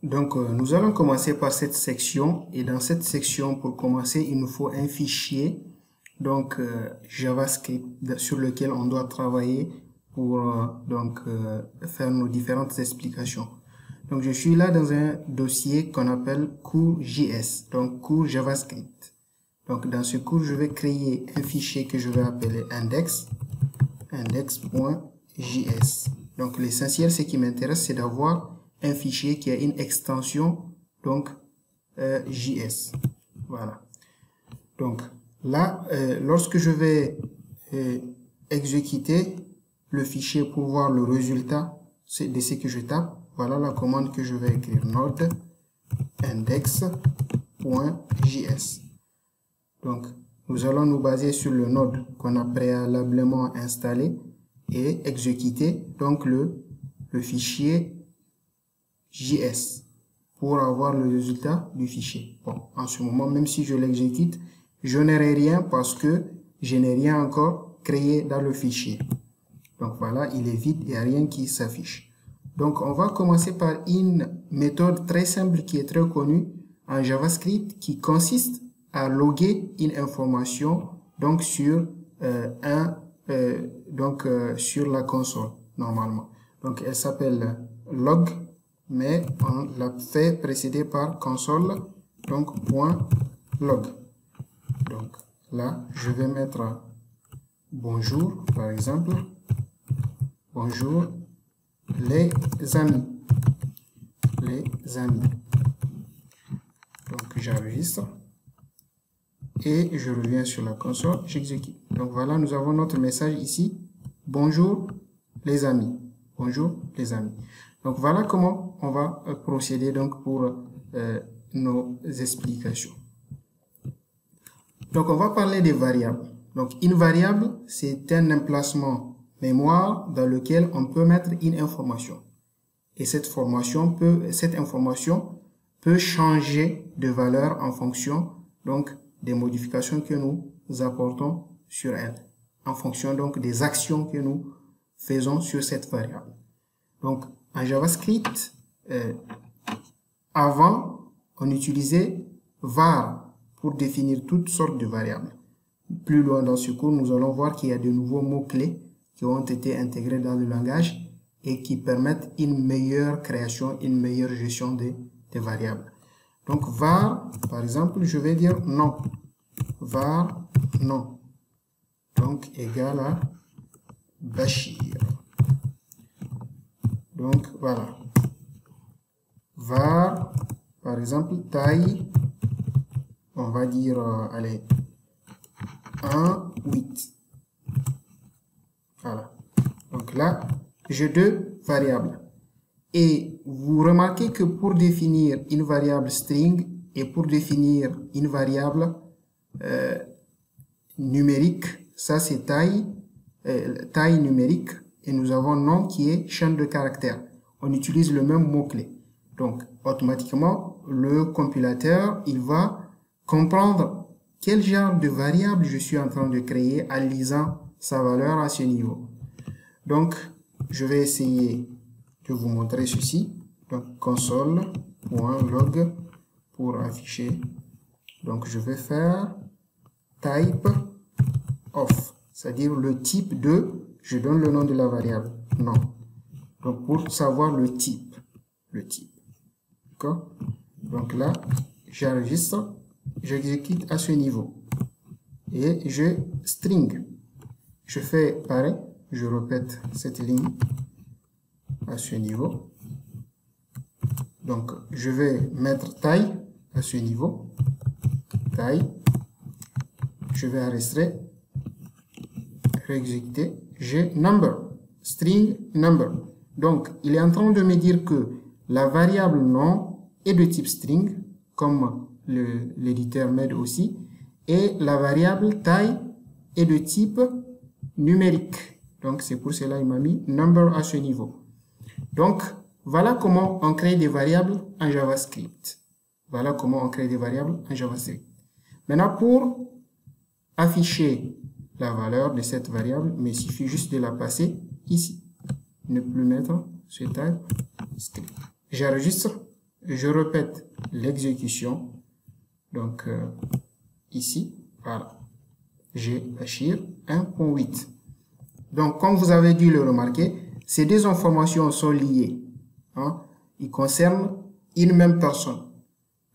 Nous allons commencer par cette section et dans cette section, pour commencer, il nous faut un fichier JavaScript sur lequel on doit travailler pour faire nos différentes explications. Donc je suis là dans un dossier qu'on appelle cours JS, donc cours JavaScript. Donc dans ce cours, je vais créer un fichier que je vais appeler index.js. Donc l'essentiel, ce qui m'intéresse, c'est d'avoir un fichier qui a une extension JS. Voilà. Donc là, lorsque je vais exécuter le fichier pour voir le résultat de ce que je tape, voilà la commande que je vais écrire, node index.js. Donc nous allons nous baser sur le node qu'on a préalablement installé et exécuter donc le fichier JS pour avoir le résultat du fichier. Bon, en ce moment, même si je l'exécute, je n'aurai rien parce que je n'ai rien encore créé dans le fichier. Donc voilà, il est vide, il n'y a rien qui s'affiche. Donc on va commencer par une méthode très simple qui est très connue en JavaScript qui consiste à loguer une information sur sur la console normalement. Donc elle s'appelle log, mais on l'a fait précéder par console, donc .log. Donc là, je vais mettre bonjour, par exemple. Bonjour les amis. Donc j'enregistre et je reviens sur la console, j'exécute. Donc voilà, nous avons notre message ici. Bonjour les amis. Bonjour les amis. Donc voilà comment on va procéder pour nos explications. Donc on va parler des variables. Donc une variable, c'est un emplacement mémoire dans lequel on peut mettre une information. Et cette information peut changer de valeur en fonction des modifications que nous apportons sur elle, en fonction des actions que nous faisons sur cette variable. Donc en JavaScript, avant, on utilisait var pour définir toutes sortes de variables. Plus loin dans ce cours, nous allons voir qu'il y a de nouveaux mots-clés qui ont été intégrés dans le langage et qui permettent une meilleure création, une meilleure gestion des variables. Donc var, par exemple, je vais dire non. Var non. Donc égal à Bachir. Donc voilà. Var, par exemple, taille, on va dire, allez, 1,8. Voilà. Donc là, j'ai deux variables. Et vous remarquez que pour définir une variable string et pour définir une variable numérique, ça c'est taille numérique, et nous avons nom qui est chaîne de caractères. On utilise le même mot-clé. Donc, automatiquement, le compilateur, il va comprendre quel genre de variable je suis en train de créer en lisant sa valeur à ce niveau. Donc, je vais essayer de vous montrer ceci. Donc, console.log pour afficher. Donc, je vais faire type of, c'est-à-dire le type de, je donne le nom de la variable, non. Donc, pour savoir le type. D'accord? Donc là, j'enregistre, j'exécute à ce niveau. Et je string. Je fais pareil, je répète cette ligne à ce niveau. Donc, je vais mettre taille à ce niveau. Taille. Je vais arrêter, réexécuter. J'ai number, string number. Donc, il est en train de me dire que la variable nom est de type string, comme l'éditeur m'aide aussi, et la variable taille est de type numérique. Donc, c'est pour cela qu'il m'a mis number à ce niveau. Donc, voilà comment on crée des variables en JavaScript. Maintenant, pour afficher la valeur de cette variable, il suffit juste de la passer ici. Ne plus mettre ce type script. J'enregistre, je répète l'exécution. Donc, ici, voilà. J'ai Bachir 1.8. Donc, comme vous avez dû le remarquer, ces deux informations sont liées. Hein? Ils concernent une même personne,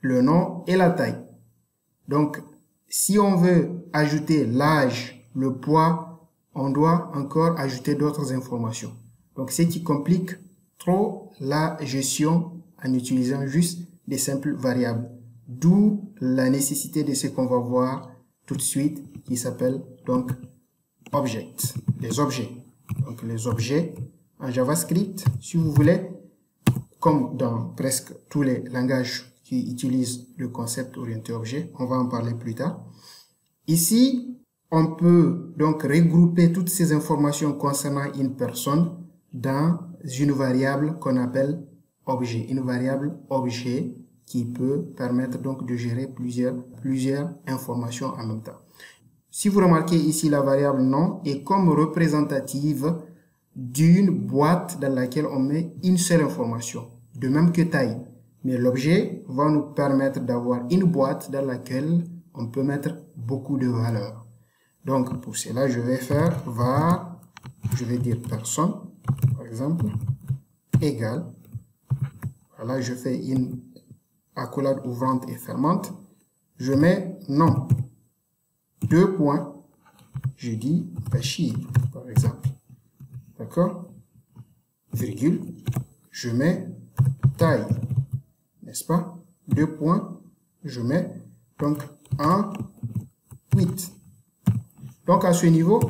le nom et la taille. Donc, si on veut ajouter l'âge, le poids, on doit encore ajouter d'autres informations. Donc, ce qui complique trop la gestion en utilisant juste des simples variables. D'où la nécessité de ce qu'on va voir tout de suite, qui s'appelle donc object, les objets. Donc, les objets en JavaScript, si vous voulez, comme dans presque tous les langages qui utilisent le concept orienté objet, on va en parler plus tard. Ici, on peut donc regrouper toutes ces informations concernant une personne dans une variable qu'on appelle objet, une variable objet qui peut permettre donc de gérer plusieurs informations en même temps. Si vous remarquez ici, la variable nom est comme représentative d'une boîte dans laquelle on met une seule information, de même que taille. Mais l'objet va nous permettre d'avoir une boîte dans laquelle on peut mettre beaucoup de valeurs. Donc, pour cela, je vais faire var, je vais dire personne, par exemple, égale. Voilà, je fais une accolade ouvrante et fermante. Je mets nom. 2 points. Je dis Bachir, par exemple. D'accord? Virgule. Je mets taille. N'est-ce pas? 2 points. Je mets donc 1,8. Donc à ce niveau,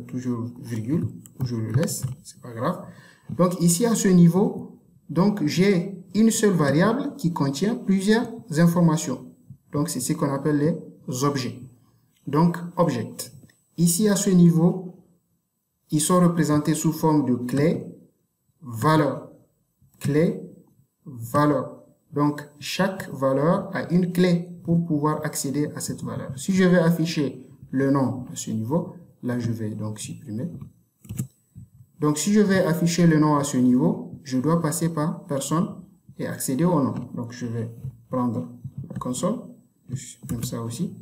toujours virgule, je le laisse, c'est pas grave. Donc ici à ce niveau, donc j'ai une seule variable qui contient plusieurs informations. Donc c'est ce qu'on appelle les objets. Donc object. Ici à ce niveau, ils sont représentés sous forme de clé, valeur, clé, valeur. Donc chaque valeur a une clé pour pouvoir accéder à cette valeur. Si je vais afficher le nom à ce niveau, là je vais donc supprimer. Donc si je vais afficher le nom à ce niveau, je dois passer par personne et accéder au nom. Donc je vais prendre la console, je supprime ça aussi.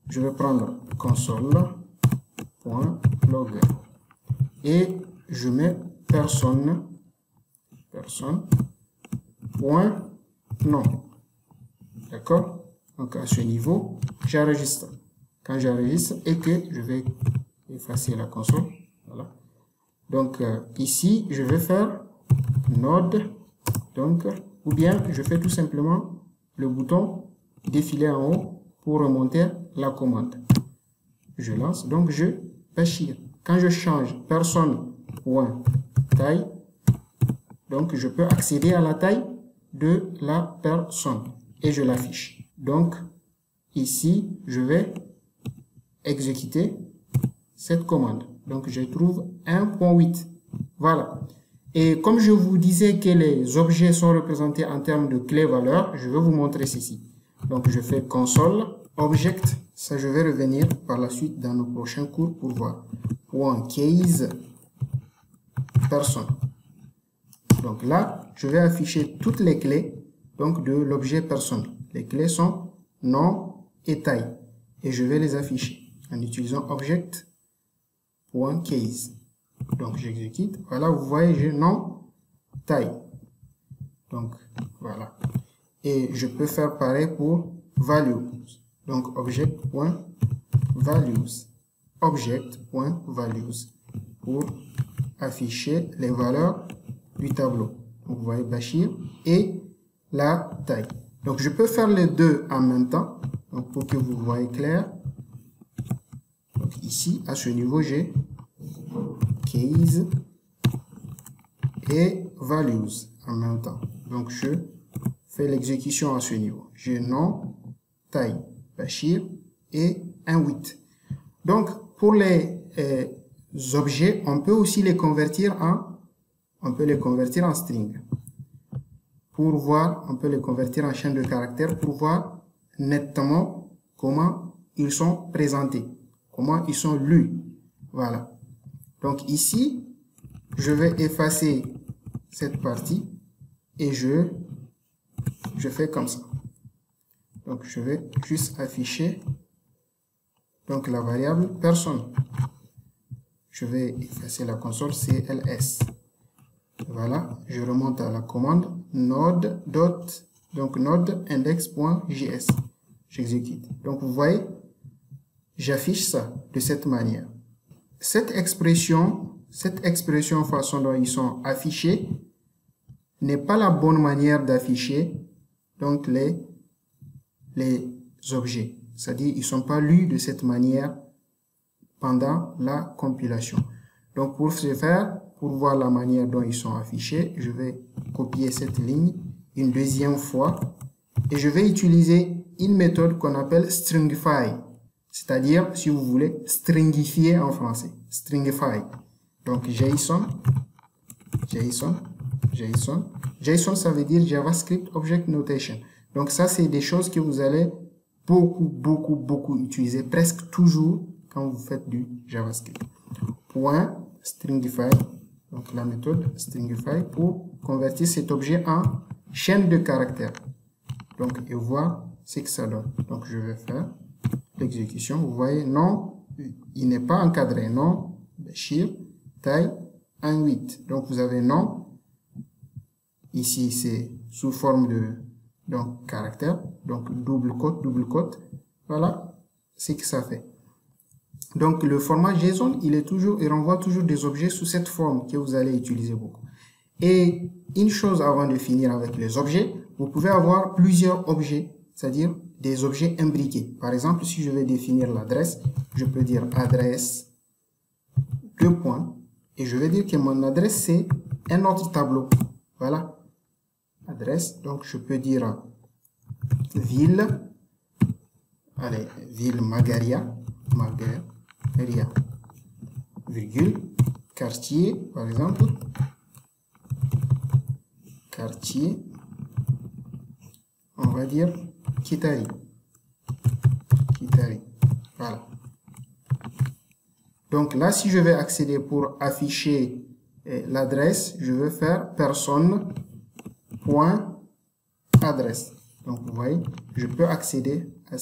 Je vais prendre console.log et je mets personne.nom. D'accord? Donc à ce niveau, j'enregistre. Quand j'enregistre et que je vais effacer la console, voilà. Donc ici, je vais faire node, donc, ou bien je fais tout simplement le bouton défiler en haut pour remonter la commande. Je lance, donc je Bachir. Quand je change personne.taille, donc je peux accéder à la taille de la personne et je l'affiche. Donc ici, je vais exécuter cette commande. Donc je trouve 1.8. Voilà. Et comme je vous disais que les objets sont représentés en termes de clé-valeur, je vais vous montrer ceci. Donc je fais console, object, ça je vais revenir par la suite dans nos prochains cours pour voir. .case, personne. Donc là, je vais afficher toutes les clés donc de l'objet personne. Les clés sont nom et taille. Et je vais les afficher en utilisant object.case. Donc j'exécute. Voilà, vous voyez, j'ai nom, taille. Donc voilà. Et je peux faire pareil pour values. Donc object.values. Object.values pour afficher les valeurs du tableau. Donc vous voyez Bachir et la taille. Donc je peux faire les deux en même temps. Donc pour que vous voyez clair. Donc ici, à ce niveau, j'ai case et values en même temps. Donc je fais l'exécution à ce niveau. J'ai nom, taille, Bachir et 1.8. Donc pour les objets, on peut aussi les convertir en string. Pour voir, on peut les convertir en chaîne de caractères pour voir nettement comment ils sont présentés, comment ils sont lus. Voilà. Donc ici, je vais effacer cette partie et je je fais comme ça. Donc, je vais juste afficher donc la variable personne. Je vais effacer la console CLS. Voilà, je remonte à la commande node index.js. J'exécute. Donc, vous voyez, j'affiche ça de cette manière. Cette expression façon dont ils sont affichés n'est pas la bonne manière d'afficher donc les objets. C'est-à-dire, ils ne sont pas lus de cette manière pendant la compilation. Donc, pour ce faire, pour voir la manière dont ils sont affichés, je vais copier cette ligne une deuxième fois et je vais utiliser une méthode qu'on appelle stringify. C'est-à-dire, si vous voulez, stringifier en français. Stringify. Donc, JSON, ça veut dire JavaScript Object Notation. Donc, ça, c'est des choses que vous allez beaucoup utiliser, presque toujours quand vous faites du JavaScript. Point stringify, donc la méthode stringify pour convertir cet objet en chaîne de caractères. Donc, et voir ce que ça donne. Donc, je vais faire l'exécution. Vous voyez, non, il n'est pas encadré. Non, Bachir, taille 1,8. Donc, vous avez non. Ici, c'est sous forme de caractère. Donc, double quote. Voilà ce que ça fait. Donc, le format JSON, il renvoie toujours des objets sous cette forme que vous allez utiliser beaucoup. Et une chose avant de finir avec les objets, vous pouvez avoir plusieurs objets, c'est-à-dire des objets imbriqués. Par exemple, si je vais définir l'adresse, je peux dire adresse, deux points, et je vais dire que mon adresse, c'est un autre tableau. Voilà. Adresse, donc je peux dire ville, allez, ville Magaria, virgule, quartier, par exemple, quartier, on va dire Kitari, voilà. Donc là, si je vais accéder pour afficher l'adresse, je vais faire personne.adresse. Donc vous voyez, je peux accéder à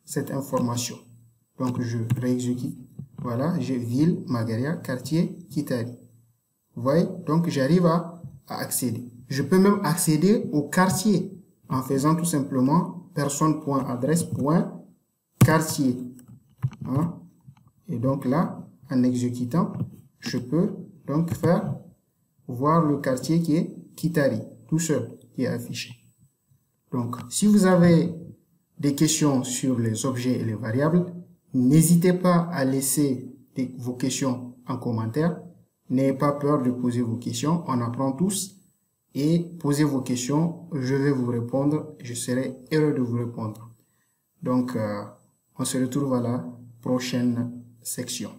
cette information. Donc je réexécute. Voilà, j'ai ville, Magaria, quartier, Kitari. Vous voyez, donc j'arrive à accéder. Je peux même accéder au quartier en faisant tout simplement personne.adresse.quartier. Hein? Et donc là, en exécutant, je peux donc voir le quartier qui est Kitari, tout seul, qui est affiché. Donc, si vous avez des questions sur les objets et les variables, n'hésitez pas à laisser vos questions en commentaire. N'ayez pas peur de poser vos questions. On apprend tous. Et posez vos questions. Je vais vous répondre. Je serai heureux de vous répondre. Donc, on se retrouve à la prochaine section.